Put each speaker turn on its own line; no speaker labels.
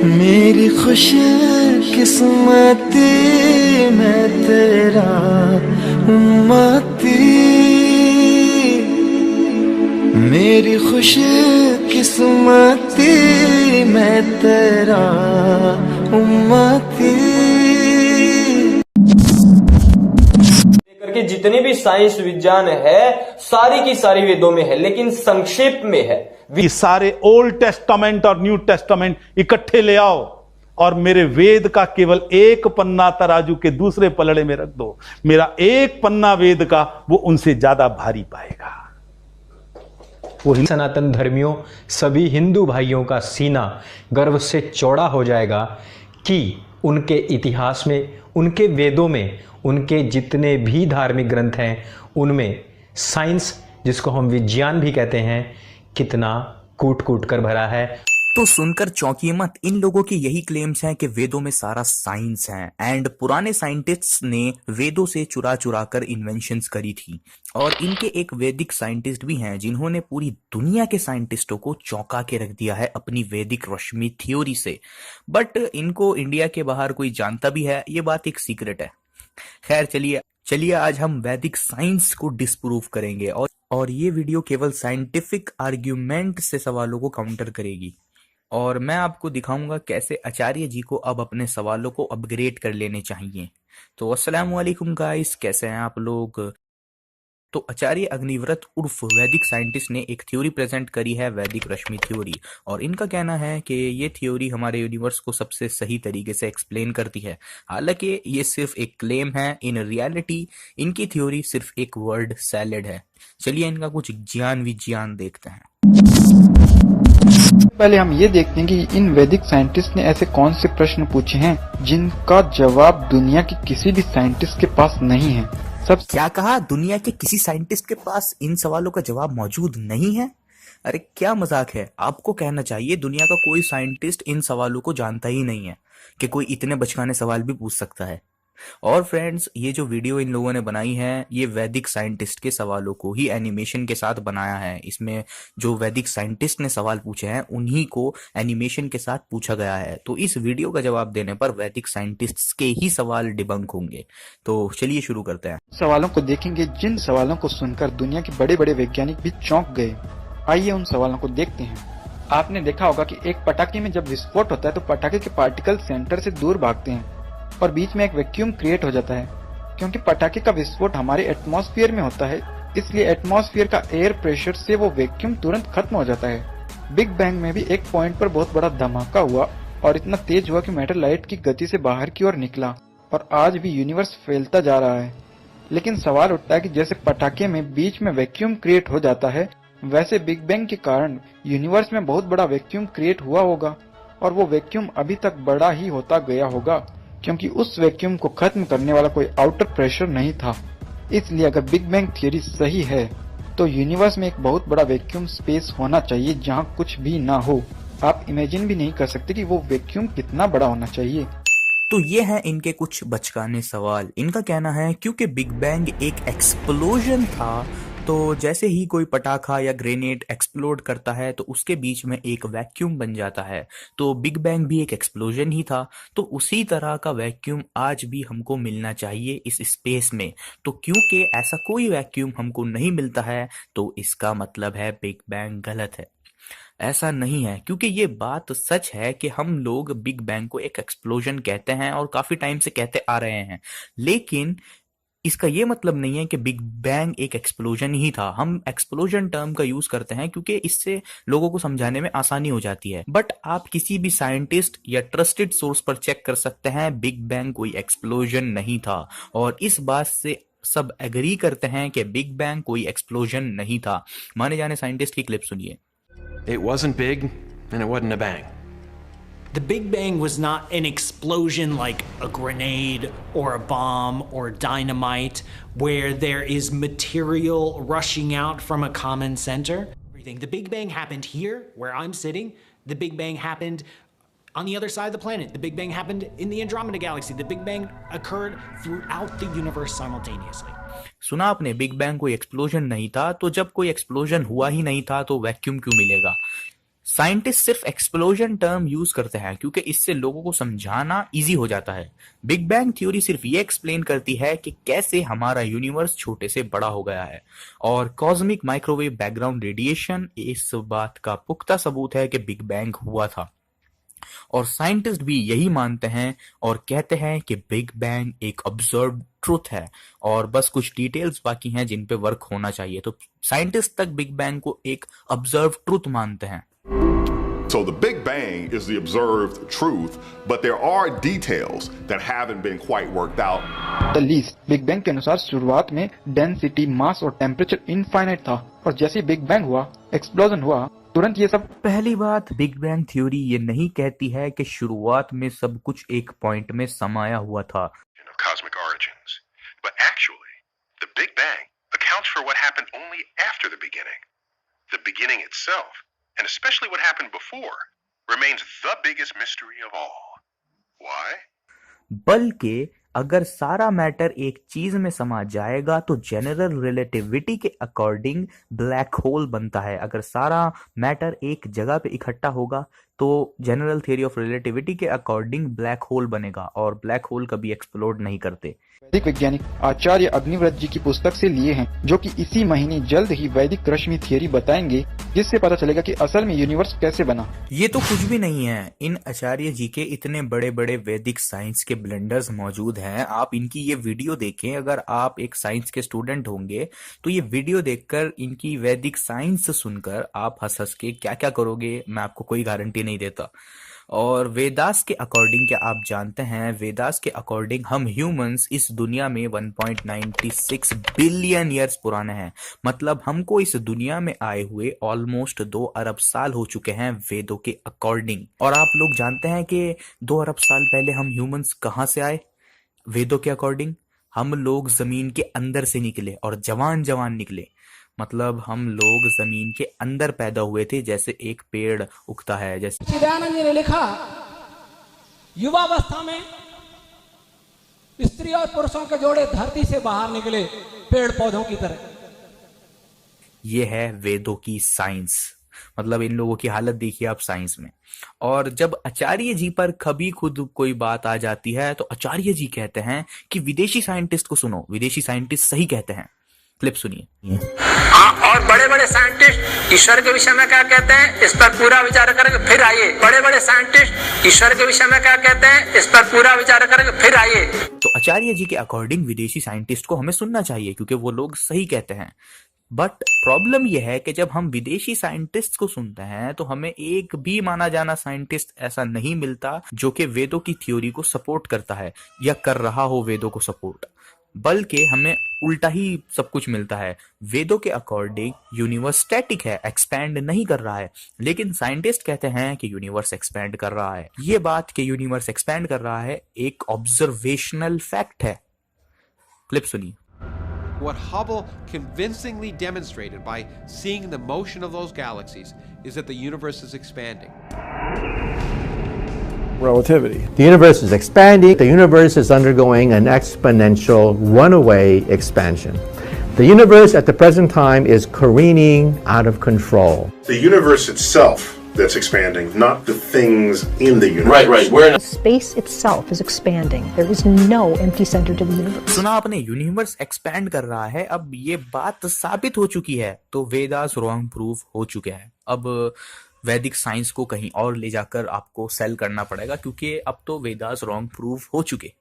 मेरी खुश किस्मती मैं तेरा उम्मती, मेरी खुश किस्मती मैं तेरा उम्मती।
करके जितनी भी साइंस विज्ञान है सारी की सारी वेदों में है, लेकिन संक्षेप में है।
सारे ओल्ड टेस्टामेंट और न्यू टेस्टामेंट इकट्ठे ले आओ और मेरे वेद का केवल एक पन्ना तराजू के दूसरे पलड़े में रख दो। मेरा एक पन्ना वेद का वो उनसे ज्यादा भारी पाएगा।
वो सनातन धर्मियों, सभी हिंदू भाइयों का सीना गर्व से चौड़ा हो जाएगा कि उनके इतिहास में, उनके वेदों में, उनके जितने भी धार्मिक ग्रंथ हैं उनमें साइंस, जिसको हम विज्ञान भी कहते हैं, कितना कूट कूट कर भरा है।
तो सुनकर चौंकिए मत, इन लोगों की यही क्लेम्स हैं कि वेदों में सारा साइंस है एंड पुराने साइंटिस्ट्स ने वेदों से चुरा चुरा कर इन्वेंशंस करी थी। और इनके एक वैदिक साइंटिस्ट भी हैं जिन्होंने पूरी दुनिया के साइंटिस्टों को चौंका के रख दिया है अपनी वैदिक रश्मि थ्योरी से। बट इनको इंडिया के बाहर कोई जानता भी है, ये बात एक सीक्रेट है। खैर चलिए आज हम वैदिक साइंस को डिस्प्रूव करेंगे और ये वीडियो केवल साइंटिफिक आर्ग्यूमेंट से सवालों को काउंटर करेगी। और मैं आपको दिखाऊंगा कैसे आचार्य जी को अब अपने सवालों को अपग्रेड कर लेने चाहिए। तो अस्सलाम वालेकुम गाइस, कैसे हैं आप लोग। तो आचार्य अग्निव्रत उर्फ वैदिक साइंटिस्ट ने एक थ्योरी प्रेजेंट करी है, वैदिक रश्मि थ्योरी। और इनका कहना है कि ये थ्योरी हमारे यूनिवर्स को सबसे सही तरीके से एक्सप्लेन करती है। हालांकि ये सिर्फ एक क्लेम है, इन रियलिटी इनकी थ्योरी सिर्फ एक वर्ड सैलेड है। चलिए इनका कुछ ज्ञान विज्ञान देखते हैं।
पहले हम ये देखते हैं कि इन वैदिक साइंटिस्ट ने ऐसे कौन से प्रश्न पूछे हैं जिनका जवाब दुनिया के किसी भी साइंटिस्ट के पास नहीं है। सब
क्या कहा? दुनिया के किसी साइंटिस्ट के पास इन सवालों का जवाब मौजूद नहीं है? अरे क्या मजाक है। आपको कहना चाहिए दुनिया का कोई साइंटिस्ट इन सवालों को जानता ही नहीं है कि कोई इतने बचकाने सवाल भी पूछ सकता है। और फ्रेंड्स, ये जो वीडियो इन लोगों ने बनाई है ये वैदिक साइंटिस्ट के सवालों को ही एनिमेशन के साथ बनाया है। इसमें जो वैदिक साइंटिस्ट ने सवाल पूछे हैं उन्हीं को एनिमेशन के साथ पूछा गया है। तो इस वीडियो का जवाब देने पर वैदिक साइंटिस्ट्स के ही सवाल डिबंक होंगे। तो चलिए शुरू करते हैं।
सवालों को देखेंगे जिन सवालों को सुनकर दुनिया के बड़े बड़े वैज्ञानिक भी चौंक गए। आइए उन सवालों को देखते हैं। आपने देखा होगा कि एक पटाखे में जब विस्फोट होता है तो पटाखे के पार्टिकल सेंटर से दूर भागते हैं और बीच में एक वैक्यूम क्रिएट हो जाता है। क्योंकि पटाखे का विस्फोट हमारे एटमॉस्फेयर में होता है, इसलिए एटमॉस्फेयर का एयर प्रेशर से वो वैक्यूम तुरंत खत्म हो जाता है। बिग बैंग में भी एक पॉइंट पर बहुत बड़ा धमाका हुआ और इतना तेज हुआ कि मैटर लाइट की गति से बाहर की ओर निकला और आज भी यूनिवर्स फैलता जा रहा है। लेकिन सवाल उठता है कि जैसे पटाखे में बीच में वैक्यूम क्रिएट हो जाता है, वैसे बिग बैंग के कारण यूनिवर्स में बहुत बड़ा वैक्यूम क्रिएट हुआ होगा और वो वैक्यूम अभी तक बड़ा ही होता गया होगा क्योंकि उस वैक्यूम को खत्म करने वाला कोई आउटर प्रेशर नहीं था। इसलिए अगर बिग बैंग थियरी सही है तो यूनिवर्स में एक बहुत बड़ा वैक्यूम स्पेस होना चाहिए जहां कुछ भी ना हो। आप इमेजिन भी नहीं कर सकते कि वो वैक्यूम कितना बड़ा होना चाहिए।
तो ये हैं इनके कुछ बचकाने सवाल। इनका कहना है क्योंकि बिग बैंग एक एक्सप्लोजन था, तो जैसे ही कोई पटाखा या ग्रेनेड एक्सप्लोड करता है तो उसके बीच में एक वैक्यूम बन जाता है। तो बिग बैंग भी एक एक्सप्लोजन ही था, तो उसी तरह का वैक्यूम आज भी हमको मिलना चाहिए इस स्पेस में। तो क्योंकि ऐसा कोई वैक्यूम हमको नहीं मिलता है तो इसका मतलब है बिग बैंग गलत है। ऐसा नहीं है, क्योंकि ये बात सच है कि हम लोग बिग बैंग को एक एक्सप्लोजन कहते हैं और काफी टाइम से कहते आ रहे हैं। लेकिन इसका ये मतलब नहीं है कि बिग बैंग एक एक्सप्लोजन ही था। हम एक्सप्लोजन टर्म का यूज करते हैं क्योंकि इससे लोगों को समझाने में आसानी हो जाती है। बट आप किसी भी साइंटिस्ट या ट्रस्टेड सोर्स पर चेक कर सकते हैं, बिग बैंग कोई एक्सप्लोजन नहीं था। और इस बात से सब एग्री करते हैं कि बिग बैंग कोई एक्सप्लोजन नहीं था। माने जाने साइंटिस्ट की क्लिप सुनिए।
It wasn't big, and it wasn't a bang.
The Big Bang was not an explosion like a grenade or a bomb or dynamite where there is material rushing out from a common center. The Big Bang happened here, where I'm sitting. The Big Bang happened on the other side of the planet. The Big Bang happened in the Andromeda Galaxy. The Big Bang occurred throughout the universe simultaneously.
सुना आपने, big bang कोई explosion नहीं था। तो जब कोई explosion हुआ ही नहीं था तो वैक्यूम क्यों मिलेगा? साइंटिस्ट सिर्फ एक्सप्लोजन टर्म यूज करते हैं क्योंकि इससे लोगों को समझाना इजी हो जाता है। बिग बैंग थ्योरी सिर्फ ये एक्सप्लेन करती है कि कैसे हमारा यूनिवर्स छोटे से बड़ा हो गया है, और कॉस्मिक माइक्रोवेव बैकग्राउंड रेडिएशन इस बात का पुख्ता सबूत है कि बिग बैंग हुआ था। और साइंटिस्ट भी यही मानते हैं और कहते हैं कि बिग बैंग एक ऑब्जर्व्ड ट्रुथ है और बस कुछ डिटेल्स बाकी हैं जिन पे वर्क होना चाहिए। तो साइंटिस्ट तक बिग बैंग को एक ऑब्जर्व्ड ट्रुथ मानते हैं।
So the Big Bang is the observed truth, but there are details that haven't been quite worked out.
The least big bang के अनुसार शुरुआत में डेंसिटी, मास और टेम्परेचर इनफाइनाइट था, और जैसे ही बिग बैंग हुआ, एक्सप्लोजन हुआ, तुरंत ये सब।
पहली बात, बिग बैंग थ्योरी ये नहीं कहती है कि शुरुआत में सब कुछ एक पॉइंट में समाया हुआ था।
Cosmic origins. But actually, the Big Bang accounts for what happened only after the beginning. The beginning itself, and especially what happened before, remains the biggest mystery of all. Why?
बल्कि अगर सारा matter एक चीज में समा जाएगा तो general relativity के अकॉर्डिंग ब्लैक होल बनता है। अगर सारा मैटर एक जगह पे इकट्ठा होगा तो जनरल थ्योरी ऑफ रिलेटिविटी के अकॉर्डिंग ब्लैक होल बनेगा, और ब्लैक होल कभी एक्सप्लोड नहीं करते।
वैदिक वैज्ञानिक आचार्य अग्निव्रत जी की पुस्तक से लिए हैं, जो कि इसी महीने जल्द ही वैदिक रश्मि थ्योरी बताएंगे, जिससे पता चलेगा कि असल में यूनिवर्स कैसे बना।
ये तो कुछ भी नहीं है, इन आचार्य जी के इतने बड़े बड़े वैदिक साइंस के ब्लेंडर्स मौजूद हैं। आप इनकी ये वीडियो देखें, अगर आप एक साइंस के स्टूडेंट होंगे तो ये वीडियो देखकर इनकी वैदिक साइंस सुनकर आप हंस हंस के क्या क्या करोगे, मैं आपको कोई गारंटी नहीं देता। और वेदास के अकॉर्डिंग, क्या आप जानते हैं, वेदास के अकॉर्डिंग हम ह्यूमंस इस दुनिया में 1.96 बिलियन ईयर्स पुराने हैं। मतलब हमको इस दुनिया में आए हुए ऑलमोस्ट 2 अरब साल हो चुके हैं वेदों के अकॉर्डिंग। और आप लोग जानते हैं कि 2 अरब साल पहले हम ह्यूमंस कहाँ से आए? वेदों के अकॉर्डिंग हम लोग जमीन के अंदर से निकले और जवान जवान निकले। मतलब हम लोग जमीन के अंदर पैदा हुए थे, जैसे एक पेड़ उगता है। जैसे
चिदानंद जी ने लिखा, युवावस्था में स्त्री और पुरुषों के जोड़े धरती से बाहर निकले पेड़ पौधों की तरह।
ये है वेदों की साइंस। मतलब इन लोगों की हालत देखिए आप साइंस में। और जब आचार्य जी पर कभी खुद कोई बात आ जाती है तो आचार्य जी कहते हैं कि विदेशी साइंटिस्ट को सुनो, विदेशी साइंटिस्ट सही कहते हैं। क्लिप सुनिए।
और बड़े बड़े साइंटिस्ट ईश्वर के विषय में क्या कहते हैं, इस पर पूरा विचार करके फिर आइए। बड़े बड़े साइंटिस्ट ईश्वर के विषय में क्या कहते हैं, इस पर पूरा विचार करके फिर आइए।
तो आचार्य जी के अकॉर्डिंग विदेशी साइंटिस्ट को हमें सुनना चाहिए क्योंकि वो लोग सही कहते हैं। बट प्रॉब्लम यह है कि जब हम विदेशी साइंटिस्ट को सुनते हैं तो हमें एक भी माना जाना साइंटिस्ट ऐसा नहीं मिलता जो कि वेदों की थ्योरी को सपोर्ट करता है या कर रहा हो वेदों को सपोर्ट, बल्कि हमें उल्टा ही सब कुछ मिलता है। वेदों के अकॉर्डिंग यूनिवर्स स्टैटिक है, एक्सपैंड नहीं कर रहा है, लेकिन साइंटिस्ट कहते हैं कि यूनिवर्स एक्सपैंड कर रहा है। ये बात कि यूनिवर्स एक्सपैंड कर रहा है एक ऑब्जर्वेशनल फैक्ट है। क्लिप सुनिए।
What Hubble convincingly demonstrated by seeing the motion of those galaxies is that the universe is expanding.
Relativity. The universe is expanding. The universe is undergoing an exponential runaway expansion. The universe at the present time is careening out of control.
The universe itself that's expanding, not the things in the universe.
Right. We're in
Space itself is expanding. There is no empty center to the universe.
सुना आपने, universe expand कर रहा है। अब ये बात साबित हो चुकी है तो वेदास रॉन्ग प्रूफ हो चुके हैं। अब वैदिक साइंस को कहीं और ले जाकर आपको सेल करना पड़ेगा क्योंकि अब तो वेदास रॉन्ग प्रूफ हो चुके।